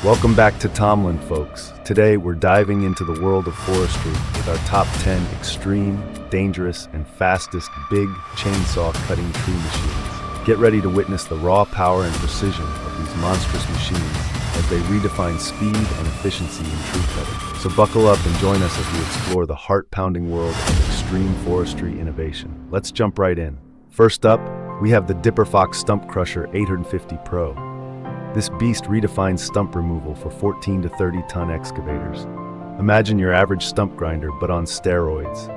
Welcome back to Tomland, folks. Today we're diving into the world of forestry with our top 10 extreme, dangerous, and fastest big chainsaw cutting tree machines. Get ready to witness the raw power and precision of these monstrous machines as they redefine speed and efficiency in tree cutting. So buckle up and join us as we explore the heart-pounding world of extreme forestry innovation. Let's jump right in. First up, we have the Dipperfox Stump Crusher 850 Pro. This beast redefines stump removal for 14 to 30-ton excavators. Imagine your average stump grinder, but on steroids.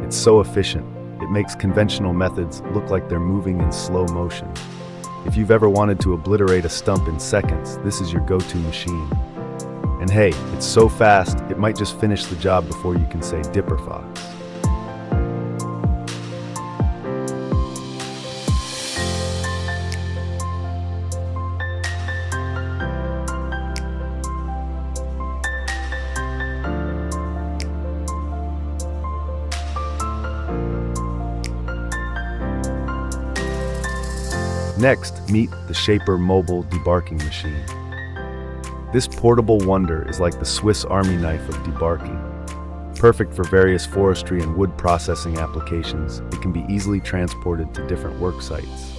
It's so efficient, it makes conventional methods look like they're moving in slow motion. If you've ever wanted to obliterate a stump in seconds, this is your go-to machine. And hey, it's so fast, it might just finish the job before you can say Dipperfox. Next, meet the Shaper Mobile Debarking Machine. This portable wonder is like the Swiss Army knife of debarking. Perfect for various forestry and wood processing applications, it can be easily transported to different work sites.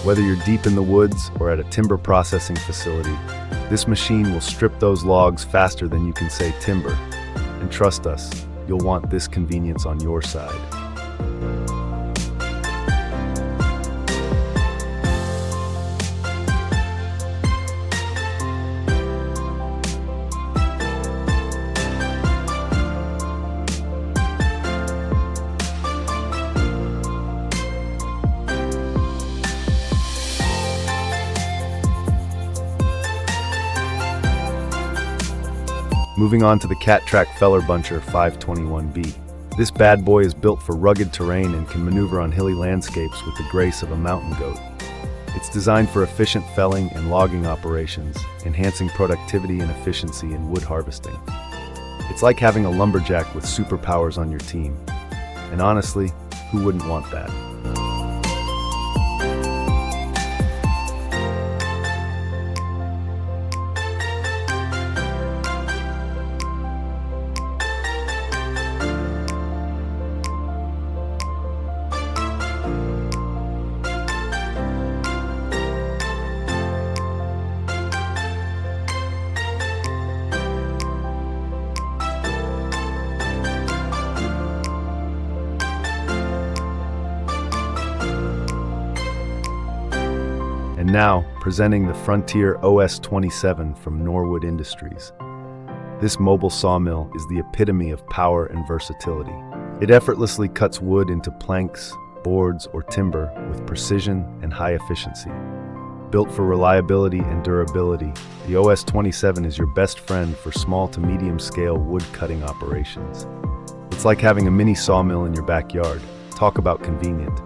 Whether you're deep in the woods or at a timber processing facility, this machine will strip those logs faster than you can say timber. And trust us, you'll want this convenience on your side. Moving on to the Cat-Track Feller Buncher 521B. This bad boy is built for rugged terrain and can maneuver on hilly landscapes with the grace of a mountain goat. It's designed for efficient felling and logging operations, enhancing productivity and efficiency in wood harvesting. It's like having a lumberjack with superpowers on your team. And honestly, who wouldn't want that? And now, presenting the Frontier OS-27 from Norwood Industries. This mobile sawmill is the epitome of power and versatility. It effortlessly cuts wood into planks, boards, or timber with precision and high efficiency. Built for reliability and durability, the OS-27 is your best friend for small to medium-scale wood-cutting operations. It's like having a mini sawmill in your backyard. Talk about convenient.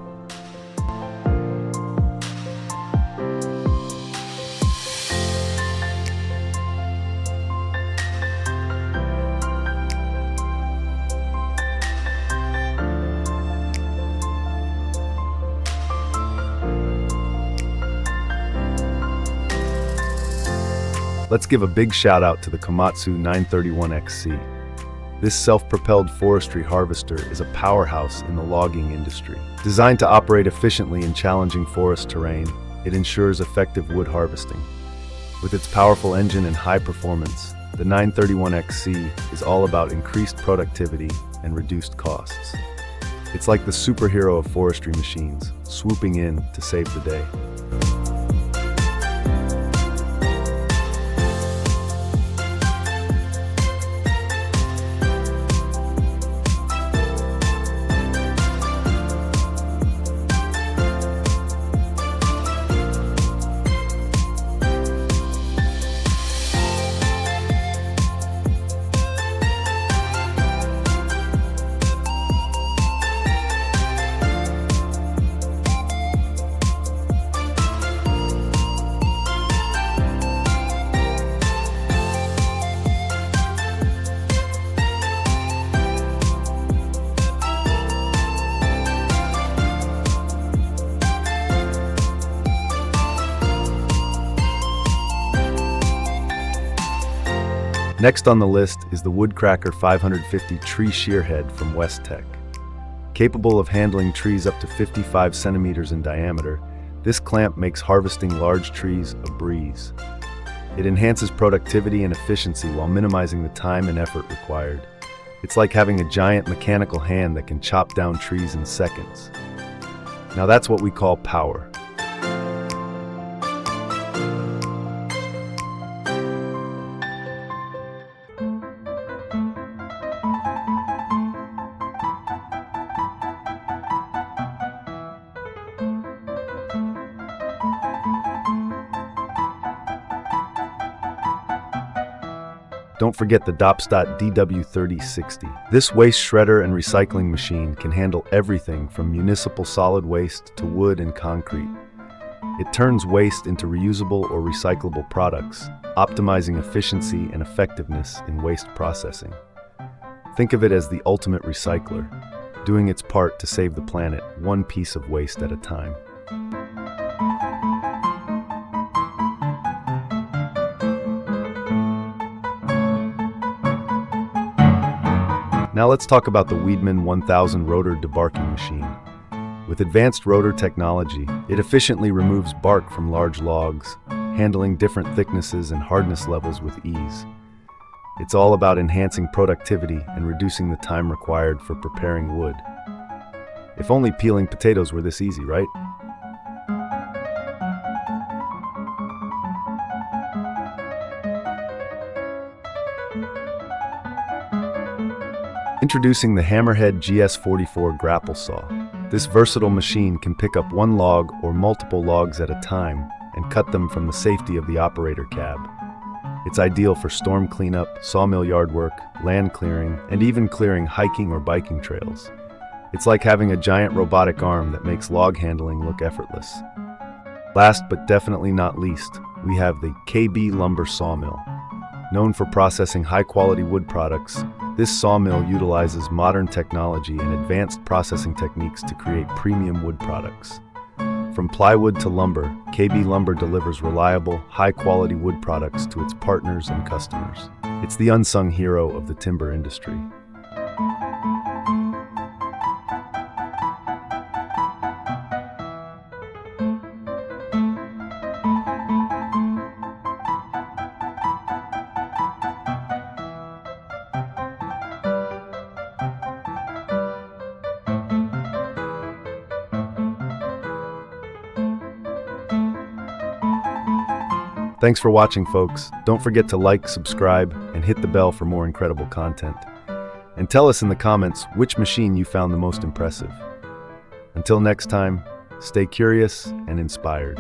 Let's give a big shout out to the Komatsu 931XC. This self-propelled forestry harvester is a powerhouse in the logging industry. Designed to operate efficiently in challenging forest terrain, it ensures effective wood harvesting. With its powerful engine and high performance, the 931XC is all about increased productivity and reduced costs. It's like the superhero of forestry machines, swooping in to save the day. Next on the list is the Woodcracker 550 tree shearhead from Westtech. Capable of handling trees up to 55 centimeters in diameter, this clamp makes harvesting large trees a breeze. It enhances productivity and efficiency while minimizing the time and effort required. It's like having a giant mechanical hand that can chop down trees in seconds. Now that's what we call power. Don't forget the Dopstot DW3060. This waste shredder and recycling machine can handle everything from municipal solid waste to wood and concrete. It turns waste into reusable or recyclable products, optimizing efficiency and effectiveness in waste processing. Think of it as the ultimate recycler, doing its part to save the planet one piece of waste at a time. Now let's talk about the Weedman 1000 rotor debarking machine. With advanced rotor technology, it efficiently removes bark from large logs, handling different thicknesses and hardness levels with ease. It's all about enhancing productivity and reducing the time required for preparing wood. If only peeling potatoes were this easy, right? Introducing the Hammerhead GS44 grapple saw. This versatile machine can pick up one log or multiple logs at a time and cut them from the safety of the operator cab. It's ideal for storm cleanup, sawmill yard work, land clearing, and even clearing hiking or biking trails. It's like having a giant robotic arm that makes log handling look effortless. Last but definitely not least, we have the KB Lumber Sawmill. Known for processing high-quality wood products, this sawmill utilizes modern technology and advanced processing techniques to create premium wood products. From plywood to lumber, KB Lumber delivers reliable, high-quality wood products to its partners and customers. It's the unsung hero of the timber industry. Thanks for watching, folks. Don't forget to like, subscribe, and hit the bell for more incredible content. And tell us in the comments which machine you found the most impressive. Until next time, stay curious and inspired.